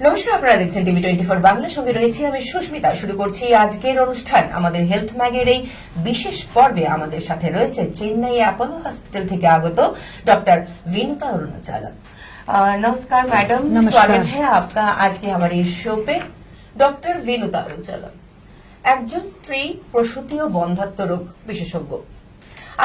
নমস্কার, আপনারা দেখছেন টিভি 24 বাংলার সঙ্গে রয়েছি আমি সুস্মিতা। শুরু করছি আজকের অনুষ্ঠান। আমাদের হেলথ ম্যাগের এই বিশেষ পর্বে আমাদের সাথে রয়েছে চেন্নাই অ্যাপোলো হসপিটাল থেকে আগত डॉक्टर विनुता अरुणाचलम। नमस्कार मैडम, स्वागत है आपका आज के हमारे इस शो पे। डॉक्टर विनुता अरुणाचलम একজন স্ত্রী প্রসূতি ও বন্ধ্যাত্ব রোগ বিশেষজ্ঞ।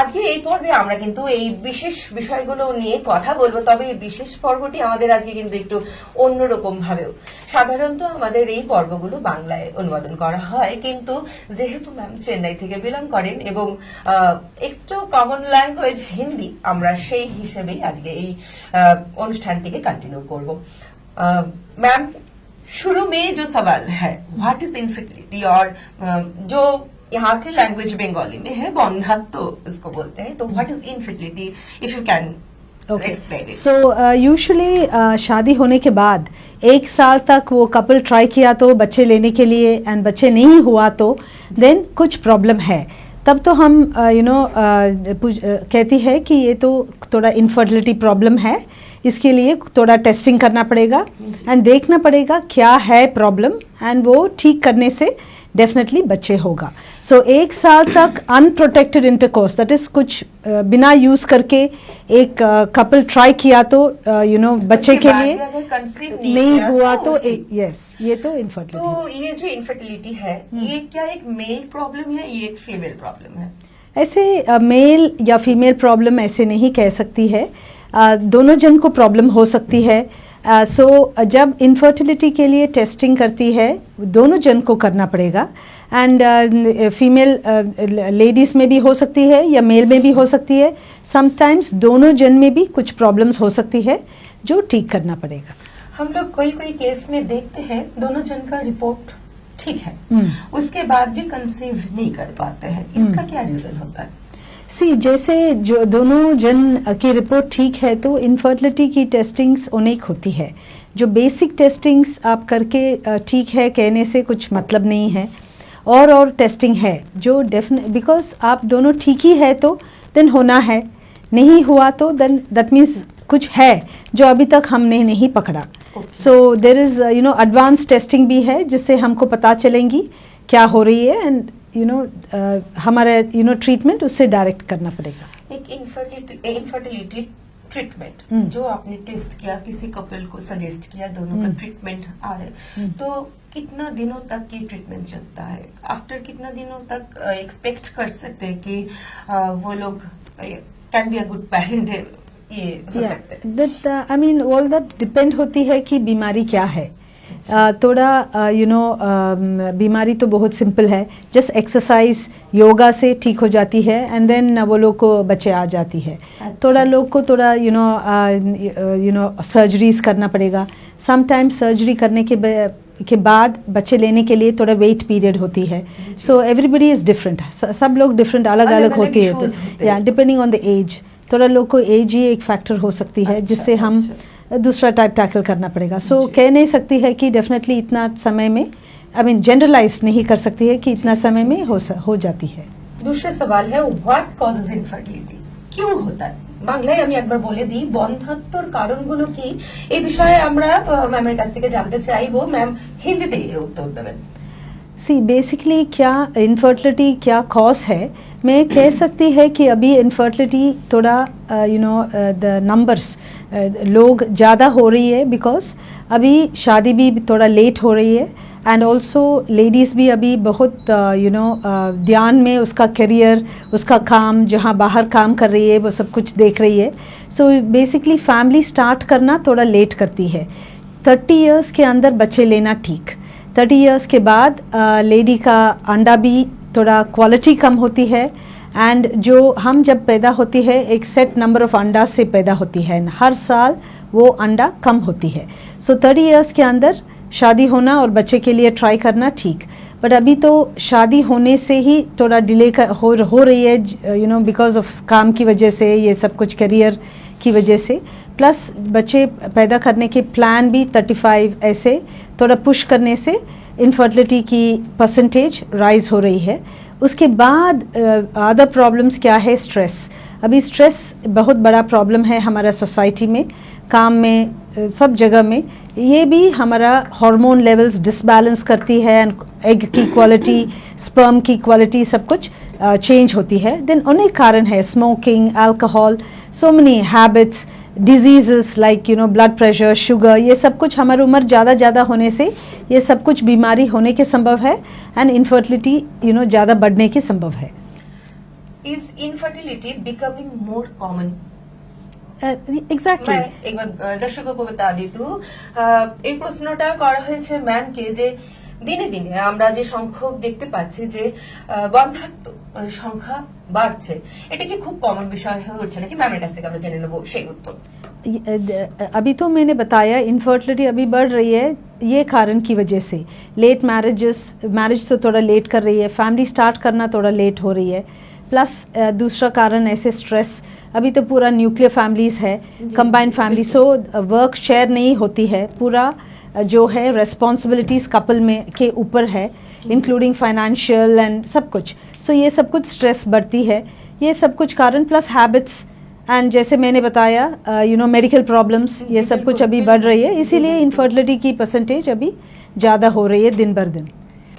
আজকে এই পর্বে আমরা কিন্তু এই বিশেষ বিষয়গুলো নিয়ে কথা বলবো, তবে এই বিশেষ পর্বটি আমাদের আজকে কিন্তু একটু অন্যরকম ভাবেও। সাধারণত আমাদের এই পর্বগুলো বাংলায় অনুবাদন করা হয়, কিন্তু যেহেতু ম্যাম চেন্নাই থেকে বিলং করেন এবং একটু কমন ল্যাঙ্গুয়েজ হিন্দি, আমরা সেই হিসেবেই আজকে এই অনুষ্ঠানটিকে কন্টিনিউ করব। मैम, शुरू में जो सवाल है व्हाट इज इनफर्टिलिटी, और जो यहाँ के लैंग्वेज बंगाली में है बंध्यात्व इसको बोलते हैं, तो what is infertility if you can explain it. So usually शादी होने के बाद 1 साल तक वो कपल ट्राई किया तो बच्चे लेने के लिए एंड बच्चे नहीं हुआ तो देन कुछ प्रॉब्लम है, तब तो हम कहती है कि ये तो थोड़ा इनफर्टिलिटी प्रॉब्लम है, इसके लिए थोड़ा टेस्टिंग करना पड़ेगा एंड देखना पड़ेगा क्या है प्रॉब्लम, एंड वो ठीक करने से डेफिनेटली बच्चे होगा। सो 1 साल तक अनप्रोटेक्टेड इंटरकोर्स, दैट इज कुछ बिना यूज करके एक कपल ट्राई किया तो बच्चे के लिए नहीं हुआ तो यस, ये तो इनफर्टिलिटी। तो ये जो इनफर्टिलिटी है ये क्या एक मेल प्रॉब्लम है, ये एक फीमेल प्रॉब्लम है? ऐसे मेल या फीमेल प्रॉब्लम ऐसे नहीं कह सकती है, दोनों जन को प्रॉब्लम हो सकती है। सो जब इनफर्टिलिटी के लिए टेस्टिंग करती है दोनों जन को करना पड़ेगा, एंड फीमेल लेडीज़ में भी हो सकती है या मेल में भी हो सकती है, समटाइम्स दोनों जन में भी कुछ प्रॉब्लम्स हो सकती है जो ठीक करना पड़ेगा। हम लोग कोई केस में देखते हैं दोनों जन का रिपोर्ट ठीक है, उसके बाद भी कंसीव नहीं कर पाते हैं, इसका क्या रीजन होता है? जैसे जो दोनों जन की रिपोर्ट ठीक है तो इनफर्टिलिटी की टेस्टिंग्स अनेक होती है। जो बेसिक टेस्टिंग्स आप करके ठीक है कहने से कुछ मतलब नहीं है, और टेस्टिंग है जो डेफिनेट, बिकॉज आप दोनों ठीक ही है तो देन होना है, नहीं हुआ तो देन दैट मीन्स कुछ है जो अभी तक हमने नहीं पकड़ा। So there is advance testing भी है जिससे हमको पता चलेंगी क्या हो रही है, एंड हमारा ट्रीटमेंट उससे डायरेक्ट करना पड़ेगा। एक इनफर्टिलिटी ट्रीटमेंट जो आपने टेस्ट किया, किसी कपल को सजेस्ट किया, दोनों का ट्रीटमेंट आ रहा है, तो कितना दिनों तक ये ट्रीटमेंट चलता है? आफ्टर कितना दिनों तक एक्सपेक्ट कर सकते हैं कि वो लोग can be a good parent, ये हो सकते हैं? That I mean all that depend होती है कि बीमारी क्या है। थोड़ा बीमारी तो बहुत सिंपल है, जस्ट एक्सरसाइज योगा से ठीक हो जाती है, एंड देन वो लोग को बच्चे आ जाती है। थोड़ा लोग को थोड़ा सर्जरीज करना पड़ेगा, समटाइम्स सर्जरी करने के बाद बच्चे लेने के लिए थोड़ा वेट पीरियड होती है। सो एवरीबडी इज़ डिफरेंट, सब लोग डिफरेंट अलग अलग होती है, या डिपेंडिंग ऑन द एज। थोड़ा लोग को एज ही एक फैक्टर हो सकती है जिससे हम दूसरा टाइप टैकल करना पड़ेगा। सो कह नहीं सकती है कि डेफिनेटली इतना समय में, आई मीन जनरलाइज नहीं कर सकती है कि इतना समय में हो जाती है। दूसरा सवाल है व्हाट कॉजेज इनफर्टिलिटी, क्यों होता है? বাংলায় আমি একবার বলে দিই, বন্ধ্যাত্বর কারণগুলো কি এই বিষয়ে আমরা ম্যামের কাছ থেকে জানতে চাইবো। ম্যাম হিন্দিতে এর উত্তর দেবেন। बेसिकली क्या इनफर्टिलिटी क्या कॉज है, मैं कह सकती है कि अभी इनफर्टिलिटी थोड़ा द नंबर्स लोग ज़्यादा हो रही है, बिकॉज अभी शादी भी थोड़ा लेट हो रही है, एंड ऑल्सो लेडीज़ भी अभी बहुत ध्यान में उसका करियर, उसका काम, जहाँ बाहर काम कर रही है वो सब कुछ देख रही है। सो बेसिकली फैमिली स्टार्ट करना थोड़ा लेट करती है। 30 इयर्स के अंदर बच्चे लेना ठीक, 30 इयर्स के बाद लेडी का अंडा भी थोड़ा क्वालिटी कम होती है, एंड जो हम जब पैदा होती है एक सेट नंबर ऑफ अंडा से पैदा होती है, हर साल वो अंडा कम होती है। सो 30 इयर्स के अंदर शादी होना और बच्चे के लिए ट्राई करना ठीक, बट अभी तो शादी होने से ही थोड़ा डिले हो रही है, बिकॉज ऑफ काम की वजह से, ये सब कुछ करियर की वजह से, प्लस बच्चे पैदा करने के प्लान भी 35 ऐसे थोड़ा पुश करने से इनफर्टिलिटी की परसेंटेज राइज हो रही है। उसके बाद अदर प्रॉब्लम्स क्या है, स्ट्रेस। अभी स्ट्रेस बहुत बड़ा प्रॉब्लम है हमारा सोसाइटी में, काम में सब जगह में ये भी हमारा हार्मोन लेवल्स डिसबैलेंस करती है एंड एग की क्वालिटी स्पर्म की क्वालिटी सब कुछ चेंज होती है. देन अनेक कारण है, smoking, alcohol, so many habits, diseases like you know blood pressure, sugar, ये सब कुछ हमारी उम्र ज़्यादा होने से ये सब कुछ बीमारी होने के संभव है एंड इनफर्टिलिटी यू नो ज़्यादा बढ़ने के संभव है. Is infertility becoming more common? Exactly. একবার দর্শককে বতা দিতু এই প্রশ্নটা করা হয়েছে ম্যামকে যে দিনে দিনে আমরা যে সংখ্যক দেখতে পাচ্ছি যে বন্ধাত্ম সংখ্যা বাড়ছে, এটা কি খুব কমন বিষয় হয়ে উঠছে নাকি? ম্যামের কাছ থেকে আমরা জেনে নেব সেই উত্তর. अभी तो मैंने बताया इनफर्टिलिटी अभी बढ़ रही है ये कारण की वजह से. लेट मैरिज तो थोड़ा लेट कर रही है, फैमिली स्टार्ट करना थोड़ा लेट हो रही है. प्लस दूसरा कारण ऐसे स्ट्रेस, अभी तो पूरा न्यूक्लियर फैमिलीज है, combined family, so work share नहीं होती है, पूरा जो है रेस्पॉन्सिबिलिटीज़ कपल में के ऊपर है, इंक्लूडिंग फाइनेंशियल एंड सब कुछ. सो ये सब कुछ स्ट्रेस बढ़ती है, ये सब कुछ कारण प्लस हैबिट्स एंड जैसे मैंने बताया यू नो मेडिकल प्रॉब्लम्स, ये सब कुछ अभी बढ़ रही है, इसीलिए इनफर्टिलिटी की परसेंटेज अभी ज़्यादा हो रही है दिन बर दिन.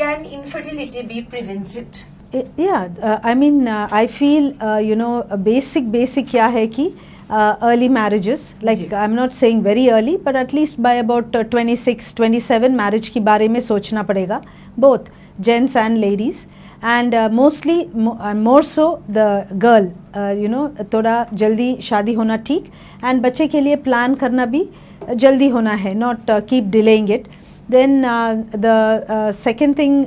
Can infertility be prevented? I mean I feel you know basic क्या है कि early marriages, like I'm not saying very early but at least by about 26-27 marriage के बारे में सोचना पड़ेगा, both gents and ladies, and mostly more so the girl you know थोड़ा जल्दी शादी होना ठीक, and बच्चे के लिए प्लान करना भी जल्दी होना है, not keep delaying it. Then the second thing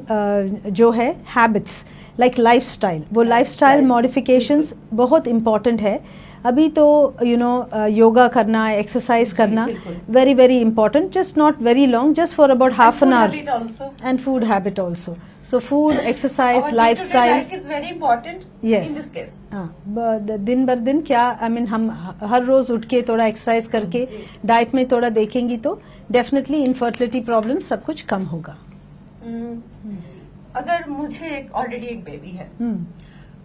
जो है habits लाइक लाइफस्टाइल, वो लाइफस्टाइल मॉडिफिकेशंस बहुत इम्पॉर्टेंट है. अभी तो यू नो योगा करना, एक्सरसाइज करना very very important, just not very long, just for about half an hour. And food habit also. So food, exercise, lifestyle is very important in this case. दिन बर दिन क्या I mean हम हर रोज उठ के थोड़ा एक्सरसाइज करके डाइट में थोड़ा देखेंगी तो डेफिनेटली इनफर्टिलिटी प्रॉब्लम सब कुछ कम होगा. अगर मुझे ऑलरेडी एक बेबी है,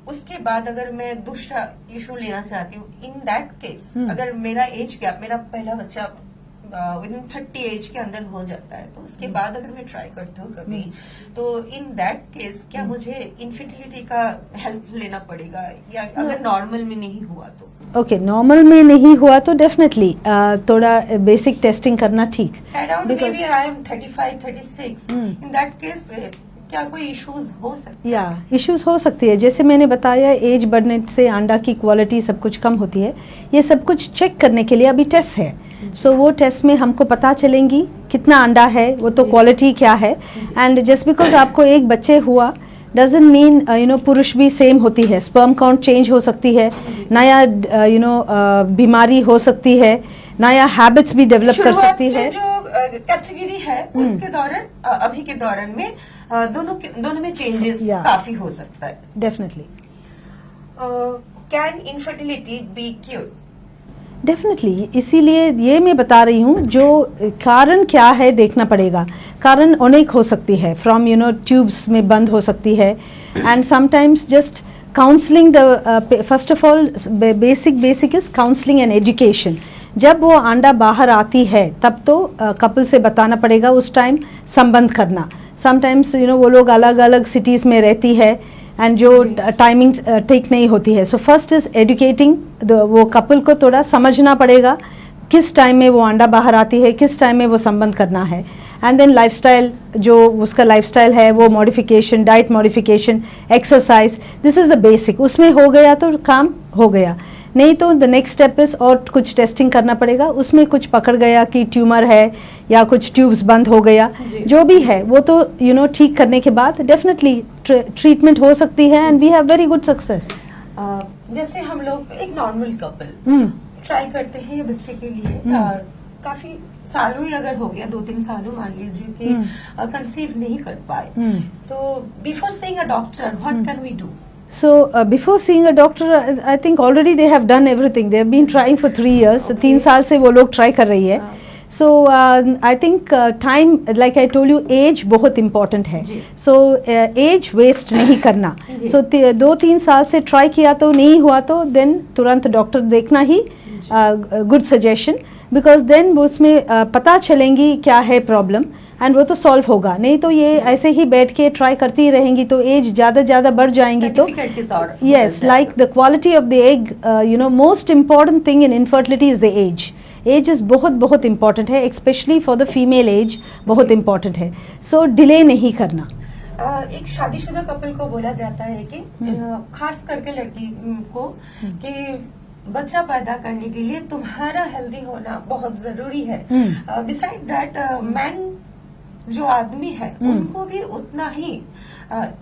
उसके बाद अगर मैं दूसरा इशू लेना चाहती हूँ, इन दैट केस अगर मेरा एज गैप, मेरा पहला बच्चा विद इन 30 एज के अंदर हो जाता है, तो उसके बाद अगर मैं ट्राई करती हूँ कभी, तो इन दैट केस क्या मुझे इनफर्टिलिटी का हेल्प लेना पड़ेगा, या अगर नॉर्मल में नहीं हुआ तो? ओके, नॉर्मल में नहीं हुआ तो डेफिनेटली थोड़ा बेसिक टेस्टिंग करना ठीक. Around maybe I am 35-36, in that case क्या कोई इश्यूज हो सकते हैं? या इश्यूज हो सकती है. जैसे मैंने बताया एज बढ़ने से अंडा की क्वालिटी सब कुछ कम होती है. ये सब कुछ चेक करने के लिए अभी टेस्ट है. सो वो टेस्ट में हमको पता चलेंगी कितना अंडा है, वो तो क्वालिटी क्या है. एंड जस्ट बिकॉज आपको एक बच्चे हुआ डजंट मीन यू नो पुरुष भी सेम होती है. स्पर्म काउंट चेंज हो सकती है, नया यू नो बीमारी हो सकती है, नया हैबिट्स भी डेवलप कर सकती है. जो कैटेगरी है उसके दौरान, अभी के दौरान में दोनों में चेंजेस काफी हो सकता है. Definitely. Can infertility be cured? Definitely. इसीलिए ये मैं बता रही हूँ, जो कारण क्या है देखना पड़ेगा. कारण अनेक हो सकती है, फ्रॉम यू नो ट्यूब्स में बंद हो सकती है, and sometimes just counselling the first of all basic is counselling and education. जब वो अंडा बाहर आती है तब तो कपल से बताना पड़ेगा उस टाइम संबंध करना. समटाइम्स यू नो वो लोग अलग अलग सिटीज़ में रहती है एंड जो टाइमिंग ठीक नहीं होती है. सो फर्स्ट इज एजुकेटिंग वो कपल को थोड़ा समझना पड़ेगा किस टाइम में वो अंडा बाहर आती है, किस टाइम में वो संबंध करना है. एंड देन लाइफस्टाइल, जो उसका लाइफस्टाइल है वो modification, diet modification, exercise, this is the basic. उसमें हो गया तो काम हो गया, नहीं तो द नेक्स्ट स्टेप इज और कुछ टेस्टिंग करना पड़ेगा. उसमें कुछ पकड़ गया कि ट्यूमर है या कुछ ट्यूब्स बंद हो गया, जो भी है वो तो यू नो ठीक करने के बाद डेफिनेटली ट्रीटमेंट हो सकती है and we have very good success. जैसे हम लोग एक नॉर्मल कपल ट्राई करते हैं ये बच्चे के लिए, और काफी सालों ही अगर हो गया, 2-3 सालों मान लीजिए कि कंसीव नहीं कर पाए, तो before seeing a doctor what can we do? So before seeing a doctor, I think already they have done everything. They have been trying for 3 years. 3 साल से वो लोग try कर रही है. So I think time, like I told you, age बहुत important है. So age waste नहीं करना. So 2-3 साल से try किया तो नहीं हुआ तो then तुरंत डॉक्टर देखना ही गुड सजेशन, बिकॉज देन उसमें पता चलेंगी क्या है प्रॉब्लम एंड वो तो सॉल्व होगा, नहीं तो ये ऐसे ही बैठ के ट्राई करती रहेंगी तो एज ज़्यादा बढ़ जाएंगी तो yes, like the quality of the egg, you know most important thing in infertility is the age. Age is बहुत इम्पॉर्टेंट है, specially for the female age बहुत इम्पॉर्टेंट है. सो डिले नहीं करना. एक शादीशुदा कपल को बोला जाता है कि खास करके लड़की को कि बच्चा पैदा करने के लिए तुम्हारा हेल्दी होना बहुत जरूरी है. बिसाइड दैट मैन जो आदमी है उनको भी उतना ही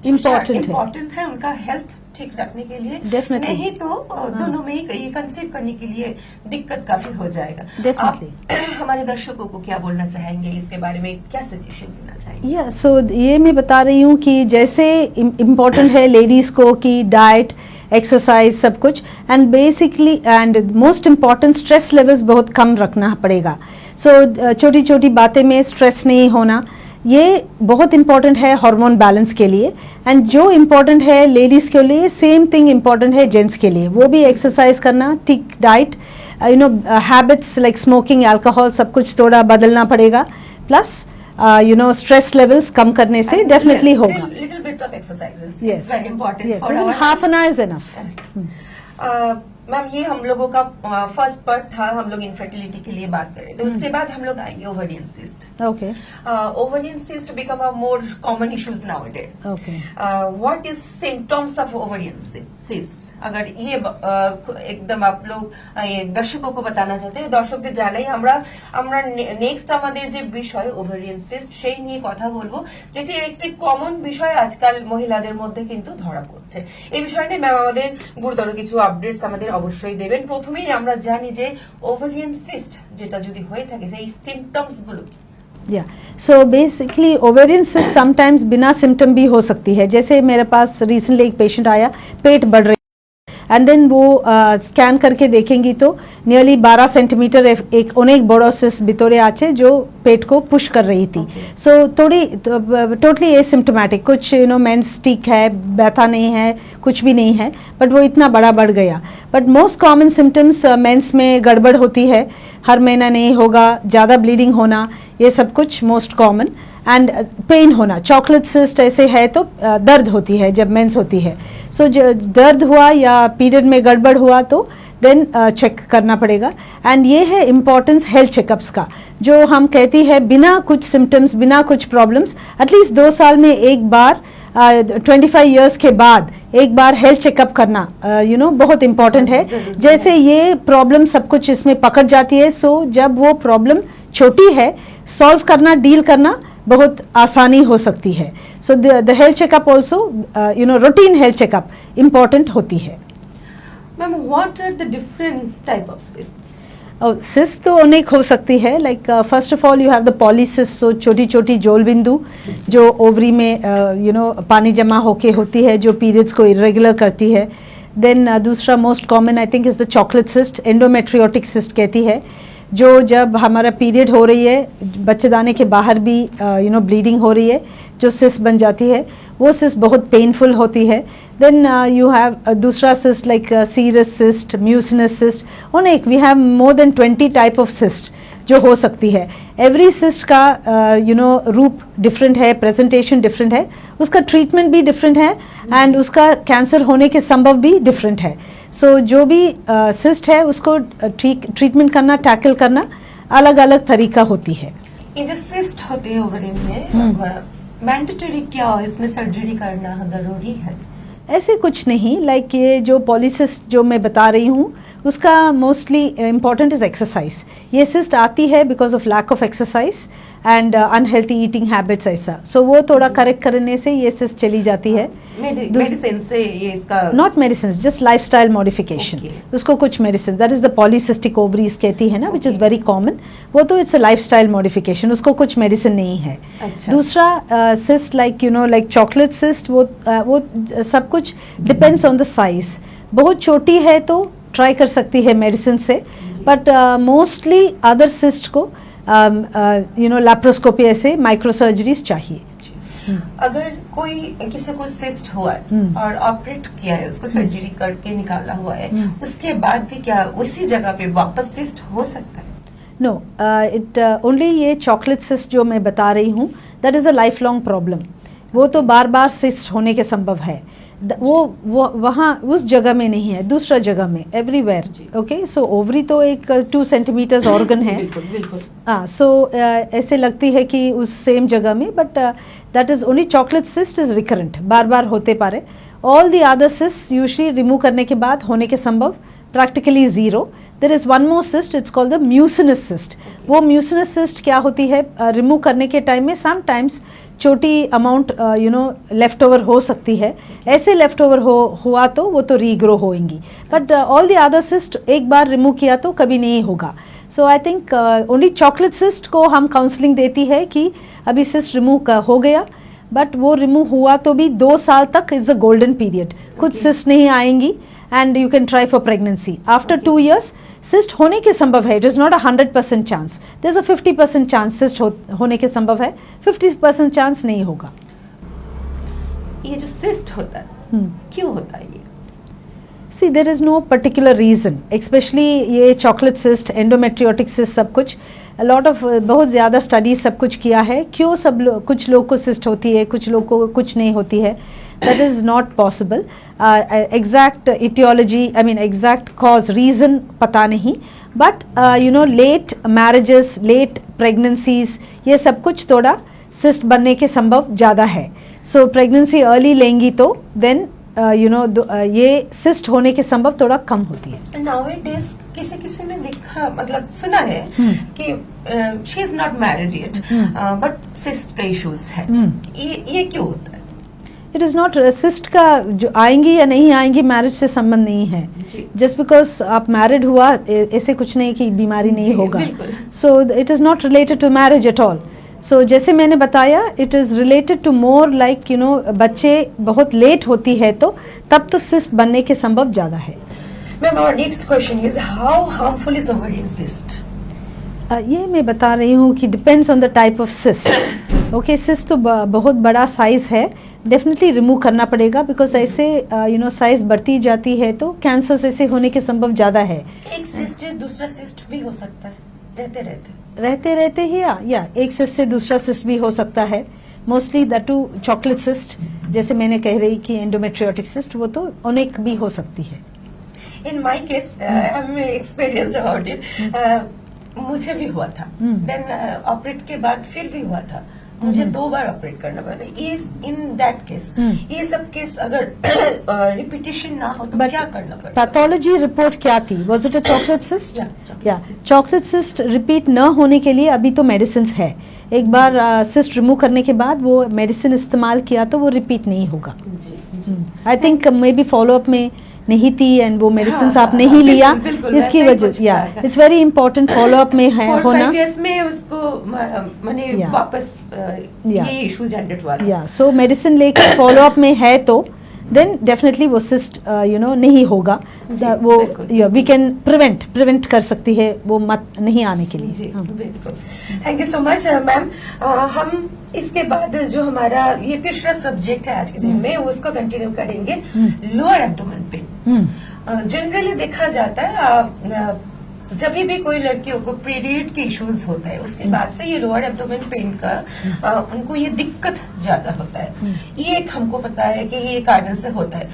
इम्पोर्टेंट है उनका हेल्थ ठीक रखने के लिए. Definitely. नहीं तो दोनों में ही कंसीव करने के लिए दिक्कत काफी हो जाएगा. Definitely. आप हमारे दर्शकों को क्या बोलना चाहेंगे, इसके बारे में क्या सजेशन देना चाहेंगे? या सो ये मैं बता रही हूँ कि जैसे इम्पोर्टेंट है लेडीज़ को कि डाइट, एक्सरसाइज सब कुछ, and basically and most important stress levels बहुत कम रखना पड़ेगा. सो छोटी छोटी बातें में स्ट्रेस नहीं होना, ये बहुत इम्पॉर्टेंट है हार्मोन बैलेंस के लिए. एंड जो इम्पॉर्टेंट है लेडीज़ के लिए सेम थिंग इम्पॉर्टेंट है जेंट्स के लिए, वो भी एक्सरसाइज करना, ठीक diet, you know habits like smoking, alcohol सब कुछ थोड़ा बदलना पड़ेगा. Plus you know stress levels कम करने से डेफिनेटली होगा. Little bit of exercises Yes. is very important Yes, for our half an hour is enough. Ma'am ये हम लोगों का फर्स्ट पार्ट था, हम लोग इनफर्टिलिटी के लिए बात करें तो उसके बाद हम लोग आएंगे ovarian cyst. Okay. Ovarian cyst become a more common issues nowadays. Okay. What is symptoms of ovarian cyst? अगर ये एकदम आप लोग ये দর্শকও बताना চাইতে দর্শকদের জানাই আমরা নেক্সট আমাদের যে বিষয় ওভারিয়ান সিস্ট সেই নিয়ে কথা বলবো, যেটি একটি কমন বিষয় আজকাল মহিলাদের মধ্যে কিন্তু ধরা পড়ছে. এই বিষয় নিয়ে ম্যাম আমাদের গুরুতর কিছু আপডেটস আমাদের অবশ্যই দেবেন. প্রথমেই আমরা জানি যে ওভারিয়ান সিস্ট যেটা যদি হয়ে থাকে সেই সিম্পটমস গুলো या so basically ovarian cyst sometimes बिना सिम्टम भी हो सकती है. जैसे मेरे पास रिसेंटली एक पेशेंट आया, पेट बढ़ रही एंड देन वो स्कैन करके देखेंगी तो नियरली 12 सेंटीमीटर एक अनेक बड़ो सिस्ट भितरे आछे जो पेट को पुश कर रही थी. सो थोड़ी टोटली एसिम्टोमेटिक, कुछ यू नो मेंस ठीक है, व्यथा नहीं है, कुछ भी नहीं है, बट वो इतना बड़ा बढ़ गया. But most common symptoms menses में गड़बड़ होती है, हर महीना नहीं होगा, ज़्यादा ब्लीडिंग होना, ये सब कुछ मोस्ट कॉमन. एंड पेन होना, चॉकलेट सिस्ट ऐसे है तो दर्द होती है जब मेंस होती है. सो दर्द हुआ या पीरियड में गड़बड़ हुआ तो देन चेक करना पड़ेगा. एंड ये है इम्पोर्टेंस हेल्थ चेकअप्स का, जो हम कहती है बिना कुछ सिम्टम्स, बिना कुछ प्रॉब्लम्स, एटलीस्ट 2 साल में एक बार 25 इयर्स के बाद एक बार हेल्थ चेकअप करना यू नो बहुत इम्पॉर्टेंट है. जैसे ये प्रॉब्लम सब कुछ इसमें पकड़ जाती है, सो जब वो प्रॉब्लम छोटी है सॉल्व करना, डील करना बहुत आसानी हो सकती है. So the health checkup also you know routine health checkup important होती है. Ma'am what are the different type of cyst? Cyst तो अनेक हो सकती है. Like first of all you have the polycyst, so छोटी छोटी जोल बिंदु जो ओवरी में यू नो पानी जमा होके होती है, जो पीरियड्स को इरेगुलर करती है. देन दूसरा most common I think is the chocolate cyst, endometriotic cyst कहती है, जो जब हमारा पीरियड हो रही है, बच्चेदाने के बाहर भी यू नो ब्लीडिंग हो रही है, जो सिस्ट बन जाती है, वो सिस्ट बहुत पेनफुल होती है. देन यू हैव दूसरा cyst like serous cyst, mucinous cyst, अनेक we have more than 20 type of cyst जो हो सकती है. एवरी सिस्ट का यू नो रूप डिफरेंट है, प्रेजेंटेशन डिफरेंट है, उसका ट्रीटमेंट भी डिफरेंट है, एंड उसका कैंसर होने के संभव भी डिफरेंट है. सो जो भी सिस्ट है उसको ट्रीटमेंट करना, टैकल करना अलग अलग तरीका होती है. ये जो सिस्ट होते हैं ओवरिन में मैंडेटरी क्या इसमें सर्जरी करना जरूरी है? ऐसे कुछ नहीं. लाइक ये जो पॉलीसिस्ट जो मैं बता रही हूँ उसका मोस्टली इम्पॉर्टेंट इज एक्सरसाइज. ये सिस्ट आती है because of lack of exercise and unhealthy eating habits ऐसा. सो वो थोड़ा करेक्ट करने से ये सिस्ट चली जाती है. मेडिसिन से ये इसका not medicine, just lifestyle modification. उसको कुछ medicine, that is the polycystic ovaries कहती है ना, विच इज वेरी कॉमन. वो तो इट्स अ लाइफस्टाइल मॉडिफिकेशन, उसको कुछ मेडिसिन नहीं है. दूसरा cyst like you know like chocolate cyst, वो सब कुछ डिपेंड्स ऑन द साइज. बहुत छोटी है तो ट्राई कर सकती है मेडिसिन से, बट मोस्टली अदर सिस्ट को यू नो लैप्रोस्कोपी ऐसे माइक्रो सर्जरीज चाहिए. अगर कोई किसी को सिस्ट हुआ है और ऑपरेट किया है, उसको सर्जरी करके निकाला हुआ है, उसके बाद भी क्या उसी जगह पे वापस सिस्ट हो सकता है? नो, इट ओनली ये चॉकलेट सिस्ट जो मैं बता रही हूँ, that is a life long problem. वो तो बार बार सिस्ट होने के संभव है। वो वहाँ उस जगह में नहीं है, दूसरा जगह में, एवरीवेयर। ओके, सो ओवरी तो एक 2 सेंटीमीटर्स ऑर्गन है। हाँ, सो ऐसे लगती है कि उस सेम जगह में, but that is only chocolate cyst is recurrent, बार बार होते पारे। All the other cyst usually remove करने के बाद होने के संभव practically zero. There is one more cyst, it's called the mucinous cyst. वो म्यूसिनस सिस्ट क्या होती है, रिमूव करने के टाइम में समटाइम्स छोटी अमाउंट लेफ्ट ओवर हो सकती है। ऐसे लेफ्ट ओवर हुआ तो वो तो रीग्रो होंगी, but all the other cyst एक बार रिमूव किया तो कभी नहीं होगा। So I think only chocolate cyst को हम काउंसलिंग देती है कि अभी सिस्ट रिमूव हो गया, बट वो रिमूव हुआ तो भी 2 साल तक इज द गोल्डन पीरियड। कुछ सिस्ट नहीं आएंगी and you can try for pregnancy. After 2 years cyst होने के संभव है, it is not 100% chance, there is a 50% chance cyst होने के संभव है, 50% चांस नहीं होगा। ये जो सिस्ट होता है क्यों होता है ये? See, there is no particular reason, specially ये चॉकलेट सिस्ट, एंडोमेट्रियोटिक सिस्ट, सब कुछ लॉट ऑफ बहुत ज़्यादा स्टडीज सब कुछ किया है। क्यों कुछ लोग को सिस्ट होती है, कुछ लोग को कुछ नहीं होती है, that is not possible. Exact etiology, I mean exact cause, reason पता नहीं, but late marriages, late pregnancies, ये सब कुछ थोड़ा cyst बनने के संभव ज़्यादा है। So pregnancy early लेंगी तो then ये cyst होने के संभव थोड़ा कम होती है। Nowadays किसी में देखा, मतलब सुना है कि she is not married yet, but cyst का issues है। ये क्यों होता है? इट इज़ नॉट, सिस्ट का जो आएंगी या नहीं आएंगी मैरिज से संबंध नहीं है। जस्ट बिकॉज आप मैरिड हुआ ऐसे कुछ नहीं कि बीमारी नहीं होगा। So it is not related to marriage at all. So जैसे मैंने बताया, it is related to more like बच्चे बहुत लेट होती है तो तब तो सिस्ट बनने के संभव ज़्यादा है। Ma'am, our next question is how harmful is ovarian cyst? ये मैं बता रही हूँ कि depends on the type of cyst. Okay, cyst तो बहुत बड़ा साइज है, डेफिनेटली रिमूव करना पड़ेगा, बिकॉज ऐसे साइज बढ़ती जाती है तो कैंसर ऐसे होने के संभव ज़्यादा है। एक सिस्ट दूसरा सिस्ट भी हो सकता है रहते रहते ही, या एक सिस्ट से दूसरा सिस्ट भी हो सकता है। Mostly that too chocolate cyst, जैसे मैंने कह रही कि एंडोमेट्रियोटिक सिस्ट, वो तो अनेक भी हो सकती है। In my case I am experienced about it. मुझे भी हुआ था, देन ऑपरेट के बाद फिर भी हुआ था, मुझे 2 बार ऑपरेट करना पड़ा था। इन दैट केस, ये सब केस अगर रिपीटिशन ना हो तो क्या करना पड़ेगा? पैथोलॉजी रिपोर्ट क्या थी? Was it a chocolate cyst? या चॉकलेट सिस्ट रिपीट न होने के लिए अभी तो मेडिसिन है। एक बार सिस्ट रिमूव करने के बाद वो मेडिसिन इस्तेमाल किया तो वो रिपीट नहीं होगा। I think may be follow up में नहीं थी एंड वो मेडिसिन आप नहीं लिया, इसकी वजह से। या it's very important follow up में है होना। 4-5 years में उसको मैंने वापस ये इशू जनरेट हुआ। या सो मेडिसिन लेकर फॉलो अप में है तो देन डेफिनेटली वो सिस्ट नहीं होगा। वो वी कैन प्रिवेंट कर सकती है वो मत नहीं आने के लिए। Thank you so much ma'am. हम इसके बाद जो हमारा ये तीसरा सब्जेक्ट है आज के दिन में, उसको कंटिन्यू करेंगे, लोअर एब्डोमेन पेन। जनरली देखा जाता है जब भी कोई लड़कियों को पीरियड के इश्यूज होता है उसके बाद से ये लोअर एब्डोमेन पेन का उनको ये दिक्कत ज्यादा होता है। ये एक हमको पता है कि ये कारण से होता है,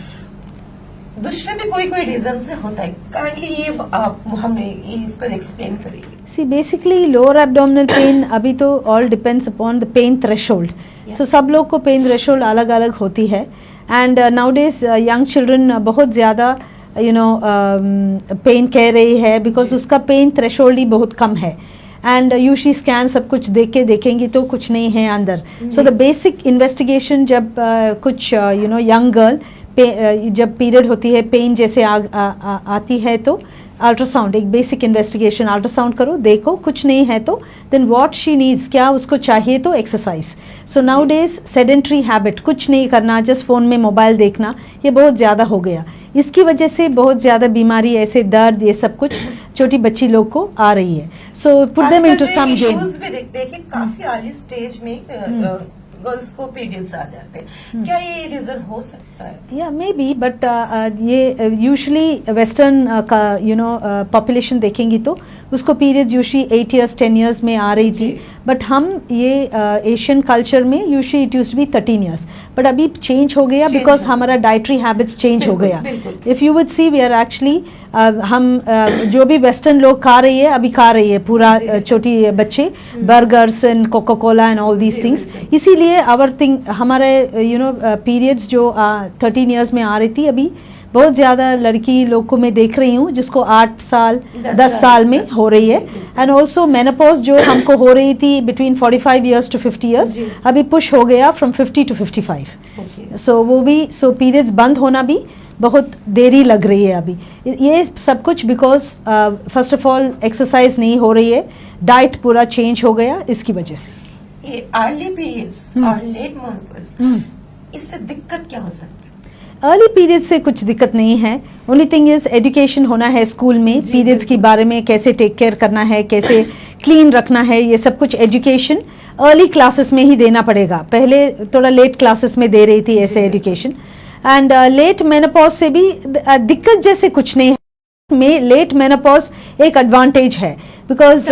दूसरे भी कोई रीजन से होता है। काइंडली ये आप हमें इसको एक्सप्लेन करिए। See, basically lower abdominal pain अभी तो all depends upon the pain threshold. So सब लोग को पेन थ्रेशोल्ड अलग अलग होती है एंड नाउडेज यंग चिल्ड्रन बहुत ज़्यादा पेन कह रही है बिकॉज उसका पेन थ्रेशोल्ड ही बहुत कम है एंड यूशी स्कैन सब कुछ देखेंगी तो कुछ नहीं है अंदर। सो द बेसिक इन्वेस्टिगेशन जब कुछ यंग गर्ल जब पीरियड होती है, पेन जैसे आती है तो अल्ट्रासाउंड, एक बेसिक इन्वेस्टिगेशन, अल्ट्रासाउंड करो, देखो कुछ नहीं है तो देन व्हाट शी नीड्स, क्या उसको चाहिए तो exercise. So now days sedentary habit, कुछ नहीं करना, जस्ट फ़ोन में मोबाइल देखना, ये बहुत ज़्यादा हो गया। इसकी वजह से बहुत ज़्यादा बीमारी, ऐसे दर्द, ये सब कुछ छोटी बच्ची लोग को आ रही है। So put them into some game. भी देखते हैं कि काफी अर्ली स्टेज में गर्ल्स को पीरियड्स आ जाते हैं, क्या ये रीजन हो सकता है? या मे बी, बट ये यूजुअली वेस्टर्न का पॉपुलेशन देखेंगी तो उसको पीरियड्स यूजुअली 8 years 10 years में आ रही थी, बट हम ये एशियन कल्चर में usually it used to be 13 years, but अभी चेंज हो गया बिकॉज हमारा डाइटरी हैबिट्स चेंज हो गया. If you would see we are actually हम जो भी वेस्टर्न लोग खा रही है अभी खा रही है पूरा छोटी बच्चे burgers and Coca Cola and all these things. इसीलिए आवर थिंग हमारे पीरियड्स जो 13 years में आ रही थी, अभी बहुत ज़्यादा लड़की लोग को मैं देख रही हूँ जिसको 8 साल 10 साल में हो रही है. एंड ऑल्सो मेनोपॉज जो हमको हो रही थी बिटवीन 45 years to 50 years, अभी पुश हो गया फ्रॉम 50 to 55. सो वो भी पीरियड्स बंद होना भी बहुत देरी लग रही है अभी. ये सब कुछ because first of all exercise नहीं हो रही है, डाइट पूरा चेंज हो गया, इसकी वजह से. ये अर्ली पीरियड्स और लेट मेनोपॉज, इससे दिक्कत क्या हो सकती है? अर्ली पीरियड से कुछ दिक्कत नहीं है. ओनली थिंग इज एजुकेशन होना है स्कूल में पीरियड्स के बारे में, कैसे टेक केयर करना है, कैसे क्लीन रखना है, ये सब कुछ एजुकेशन अर्ली क्लासेस में ही देना पड़ेगा. पहले थोड़ा लेट क्लासेस में दे रही थी ऐसे एजुकेशन. एंड लेट मेनोपॉज से भी दिक्कत जैसे कुछ नहीं है. में लेट मेनोपॉज एक एडवांटेज है because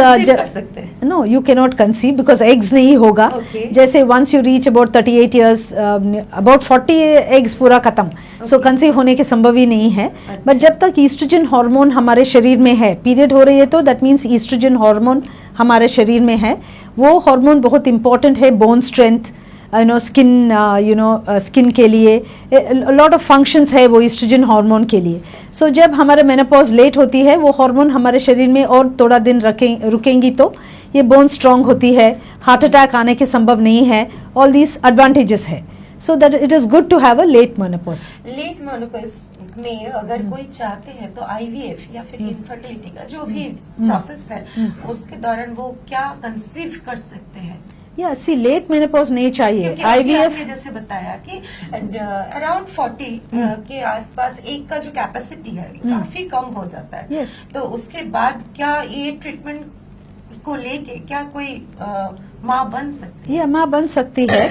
no you can not conceive because eggs नहीं होगा. जैसे once you reach about 38 years about 40 eggs पूरा खत्म, सो कंसीव होने के संभव ही नहीं है. बट जब तक ईस्ट्रोजन हार्मोन हमारे शरीर में है, पीरियड हो रही है तो दैट मीन्स ईस्ट्रोजन हार्मोन हमारे शरीर में है. वो हार्मोन बहुत इंपॉर्टेंट है बोन स्ट्रेंथ, स्किन के लिए, लॉट ऑफ फंक्शंस है वो ईस्ट्रोजन हार्मोन के लिए. सो जब हमारे मेनोपॉज लेट होती है वो हार्मोन हमारे शरीर में और थोड़ा दिन रुकेंगी तो ये बोन स्ट्रांग होती है, हार्ट अटैक आने के संभव नहीं है. ऑल दीज एडवांटेजेस है. So that it is good to have a late menopause. Late menopause में अगर कोई चाहते हैं तो आईवीएफ या फिर इनफर्टिलिटी का जो भी प्रोसेस है उसके दौरान वो क्या कंसीव कर सकते हैं? सी लेट मेनोपॉज नहीं चाहिए. आईवीएफ जैसे बताया कि अराउंड 40 के आसपास एक का जो कैपेसिटी है काफी कम हो जाता है. yes. तो उसके बाद क्या ये ट्रीटमेंट को लेके क्या कोई माँ बन सकती है? माँ बन सकती है.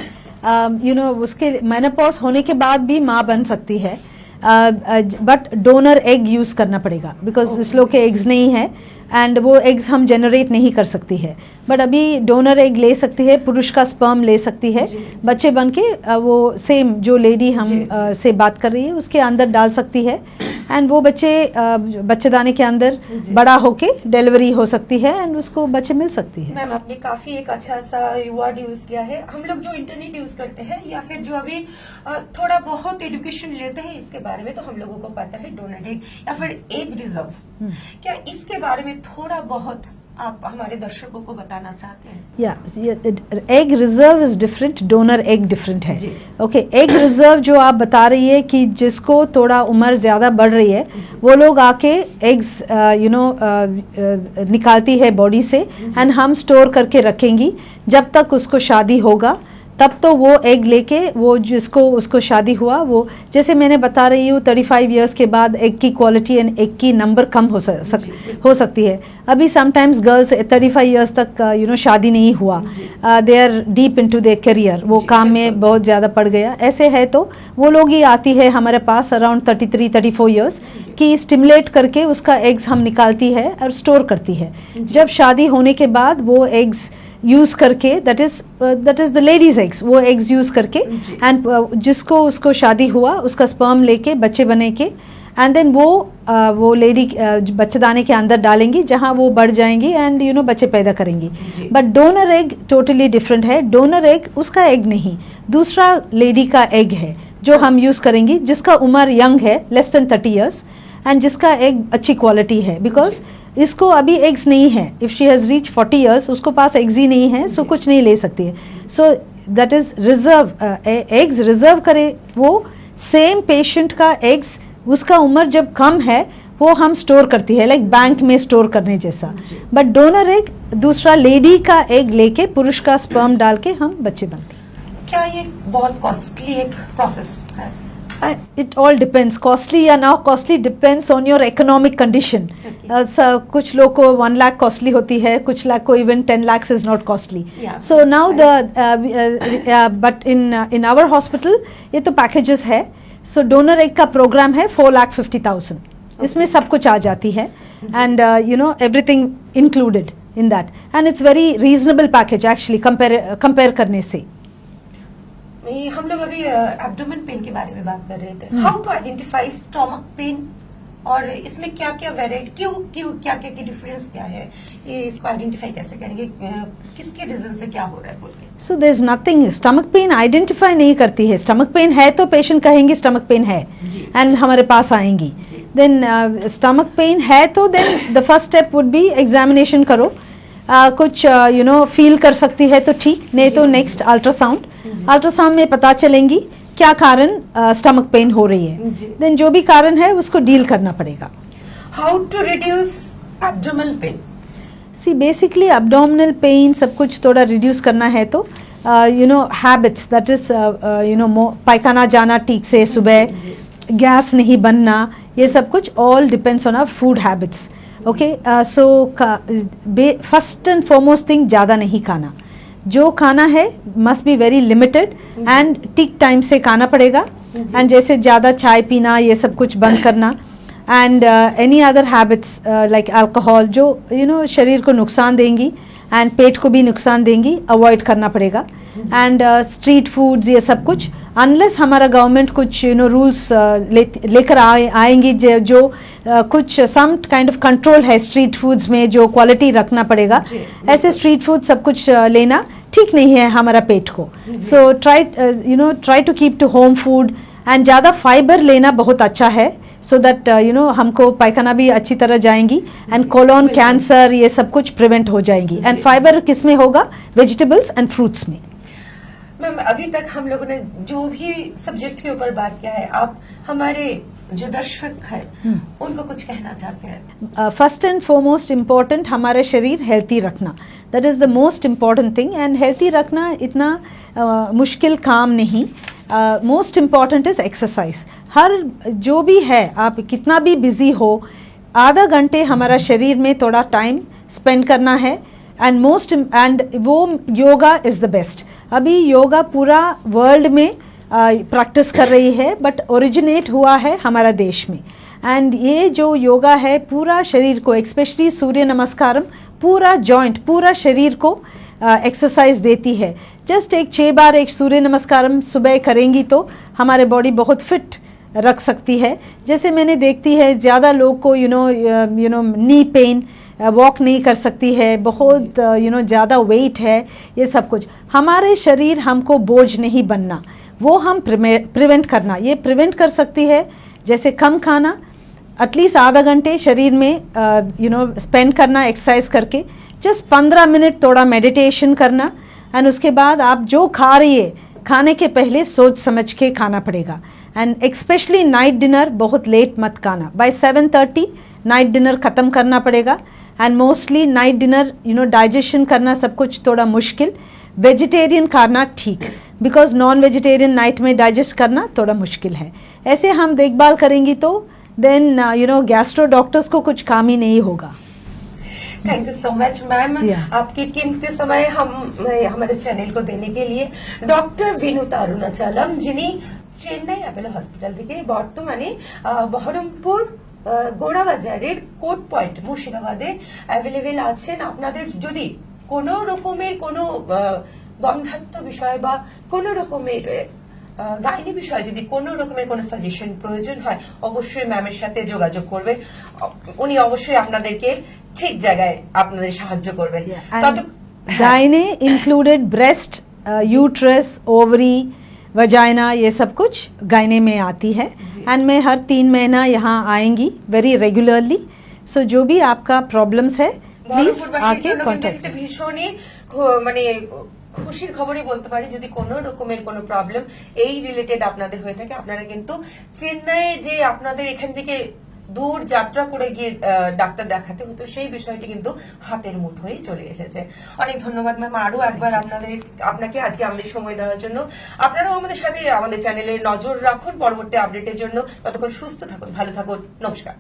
उसके मेनोपॉज होने के बाद भी माँ बन सकती है, बट डोनर एग यूज करना पड़ेगा बिकॉज इस लोग के एग्स नहीं है एंड वो एग्स हम जनरेट नहीं कर सकती है. बट अभी डोनर एग ले सकती है, पुरुष का स्पर्म ले सकती है, बच्चे बन के वो सेम जो लेडी हम से बात कर रही है उसके अंदर डाल सकती है. एंड वो बच्चेदानी के अंदर बड़ा होके डिलीवरी हो सकती है एंड उसको बच्चे मिल सकती है. मैम आपने काफी एक अच्छा सा वर्ड यूज किया है. हम लोग जो इंटरनेट यूज करते हैं या फिर जो अभी थोड़ा बहुत एजुकेशन लेते हैं इसके बारे में, तो हम लोगों को पता है डोनर एग या फिर एग रिजर्व, क्या इसके बारे में थोड़ा बहुत आप हमारे दर्शकों को बताना चाहते हैं? Egg reserve is different, donor egg different है. ओके, एग रिजर्व जो आप बता रही है कि जिसको थोड़ा उम्र ज्यादा बढ़ रही है वो लोग आके एग्स निकालती है बॉडी से एंड हम स्टोर करके रखेंगी जब तक उसको शादी होगा. तब तो वो एग लेके वो जिसको उसको शादी हुआ वो, जैसे मैंने बता रही हूँ 35 years के बाद एग की क्वालिटी एंड एग की नंबर कम हो सकती है. अभी समटाइम्स गर्ल्स 35 years तक शादी नहीं हुआ, they are deep into their career, वो काम में बहुत ज़्यादा पड़ गया. ऐसे है तो वो लोग ही आती है हमारे पास अराउंड 33-34 years की स्टिमुलेट करके उसका एग्स हम निकालती है और स्टोर करती है. जब शादी होने के बाद वो एग्स यूज करके that is the ladies eggs, वो एग्स यूज करके एंड जिसको उसको शादी हुआ उसका स्पर्म लेके बच्चे बने के एंड देन वो लेडी बच्चेदाने के अंदर डालेंगी जहां वो बढ़ जाएंगी एंड बच्चे पैदा करेंगी. But donor egg totally different है. डोनर एग उसका एग नहीं, दूसरा लेडी का एग है जो हम यूज करेंगी जिसका उम्र यंग है, लेस देन 30 years एंड जिसका एग अच्छी क्वालिटी है. बिकॉज इसको अभी एग्स नहीं है, if she has reach 40 years उसको पास एग्स ही नहीं है, सो कुछ नहीं ले सकती है. So that is reserve, eggs reserve करे वो सेम पेशेंट का एग्स उसका उम्र जब कम है वो हम स्टोर करती है लाइक बैंक में स्टोर करने जैसा. बट डोनर एग दूसरा लेडी का एग लेके पुरुष का स्पर्म डाल के हम बच्चे बनते हैं. क्या ये बहुत कॉस्टली एक प्रोसेस है? It all depends. Costly या ना costly depends on your economic condition. कुछ लोग को 1 lakh costly होती है, कुछ लाख को even 10 lakhs is not costly. Yeah. So now but in our hospital ये तो packages है. So donor egg का program है 4,50,000. इसमें सब कुछ आ जाती है and everything included in that, and it's very reasonable package actually compare करने से. हम लोग अभी एब्डोमेन पेन के बारे में बात कर रहे थे. How to identify stomach pain, और इसमें क्या क्या वेराइटी, क्यों क्या क्या की डिफरेंस क्या है, ये इसको आइडेंटिफाई कैसे करेंगे, किसके रीजन से क्या हो रहा है बोल के. So there is nothing. Stomach pain identify नहीं करती है. स्टमक पेन है तो पेशेंट कहेंगे स्टमक पेन है एंड हमारे पास आएंगी. देन स्टमक पेन है तो then the first step would be examination करो. कुछ फील कर सकती है तो ठीक, नहीं तो नेक्स्ट अल्ट्रासाउंड में पता चलेंगी क्या कारण स्टमक पेन हो रही है. देन जो भी कारण है उसको डील करना पड़ेगा. How to reduce abdominal pain. See basically abdominal pain सब कुछ थोड़ा रिड्यूस करना है तो हैबिट्स, दैट इज पायखाना जाना ठीक से, सुबह गैस नहीं बनना, ये सब कुछ all depends on our food habits. Okay, so first and foremost thing ज़्यादा नहीं खाना. जो खाना है must be very limited and ठीक टाइम से खाना पड़ेगा. एंड जैसे ज़्यादा चाय पीना ये सब कुछ बंद करना. And any other habits like alcohol जो शरीर को नुकसान देंगी एंड पेट को भी नुकसान देंगी, अवॉइड करना पड़ेगा. एंड स्ट्रीट फूड्स ये सब कुछ अनलेस हमारा गवर्नमेंट कुछ रूल्स लेकर आएंगी जो कुछ सम काइंड ऑफ कंट्रोल है स्ट्रीट फूड्स में, जो क्वालिटी रखना पड़ेगा. ऐसे स्ट्रीट फूड सब कुछ लेना ठीक नहीं है हमारा पेट को. So try to keep to home food and ज़्यादा फाइबर लेना बहुत अच्छा है, सो दैट हमको पायखाना भी अच्छी तरह जाएंगी एंड कोलोन कैंसर ये सब कुछ प्रिवेंट हो जाएंगी. एंड फाइबर किस में होगा? वेजिटेबल्स एंड फ्रूट्स में. मैम अभी तक हम लोगों ने जो भी सब्जेक्ट के ऊपर बात किया है, आप हमारे जो दर्शक हैं उनको कुछ कहना चाहते हैं? फर्स्ट एंड फॉरमोस्ट इम्पॉर्टेंट हमारा शरीर हेल्थी रखना, that is the most important thing. And healthy रखना इतना मुश्किल काम नहीं. Most important is exercise. हर जो भी है, आप कितना भी बिजी हो, आधा घंटे हमारा शरीर में थोड़ा टाइम स्पेंड करना है. एंड वो योगा इज़ द बेस्ट. अभी योगा पूरा वर्ल्ड में प्रैक्टिस कर रही है, बट ओरिजिनेट हुआ है हमारा देश में. एंड ये जो योगा है पूरा शरीर को, स्पेशली सूर्य नमस्कारम, पूरा जॉइंट, पूरा शरीर को एक्सरसाइज देती है. जस्ट 6 बार एक सूर्य नमस्कारम सुबह करेंगी तो हमारे बॉडी बहुत फिट रख सकती है. जैसे मैंने देखती है ज़्यादा लोग को नी पेन, वॉक नहीं कर सकती है, बहुत ज़्यादा वेट है, ये सब कुछ. हमारे शरीर हमको बोझ नहीं बनना, वो हम प्रिवेंट करना, ये प्रिवेंट कर सकती है. जैसे कम खाना, एटलीस्ट आधा घंटे शरीर में स्पेंड करना एक्सरसाइज करके, जस्ट 15 मिनट थोड़ा मेडिटेशन करना. एंड उसके बाद आप जो खा रही है, खाने के पहले सोच समझ के खाना पड़ेगा. एंड एक्सपेशली नाइट डिनर बहुत लेट मत खाना. बाय 7:30 नाइट डिनर ख़त्म करना पड़ेगा. And mostly night dinner digestion करना सब कुछ थोड़ा मुश्किल. वेजिटेरियन खाना ठीक, बिकॉज नॉन वेजिटेरियन नाइट में डाइजेस्ट करना थोड़ा मुश्किल है. ऐसे हम देखभाल करेंगी तो देन गैस्ट्रो डॉक्टर्स को कुछ काम ही नहीं होगा. Thank you so much ma'am, आपके कीमती समय हमारे चैनल को देने के लिए. डॉक्टर विनुता अरुणाचलम যিনি চেন্নাই অ্যাপোলো হসপিটাল থেকে বর্তমানে বহরমপুর গোড়াবাজারের কোর্ট পয়েন্ট মুর্শিদাবাদে অ্যাভেলেবেল আছেন. আপনাদের যদি কোনো রকমের কোনো বন্ধাত্ম বিষয় বা কোনো রকমের গাইনি বিষয়ে যদি কোনো রকমের কোনো সাজেশন প্রয়োজন হয়, অবশ্যই ম্যামের সাথে যোগাযোগ করবেন. উনি অবশ্যই আপনাদেরকে ঠিক জায়গায় আপনাদের সাহায্য করবেন. गायने included breast, uterus, ovary, vagina, ये सब कुछ गायने में आती है. एंड मैं हर 3 महीना यहाँ आएंगी वेरी रेगुलरली. सो जो भी आपका प्रॉब्लम्स है प्लीज आके कॉन्टेक्ट. ভীষণই মানে খুশির খবরই বলতে পারি, যদি কোনো রকমের কোনো প্রবলেম এই রিলেটেড আপনাদের হয়ে থাকে, আপনারা কিন্তু চেন্নাইয়ে যে আপনাদের এখান থেকে দূর যাত্রা করে গিয়ে ডাক্তার দেখাতে হতো, সেই বিষয়টি কিন্তু হাতের মুঠোয় চলে এসেছে। অনেক ধন্যবাদ ম্যাম আরো একবার আপনাকে আজকে আমাদের সময় দেওয়ার জন্য। আপনারাও আমাদের সাথে আমাদের চ্যানেলে নজর রাখুন পরবর্তী আপডেটের জন্য। ততক্ষণ সুস্থ থাকুন, ভালো থাকুন, নমস্কার।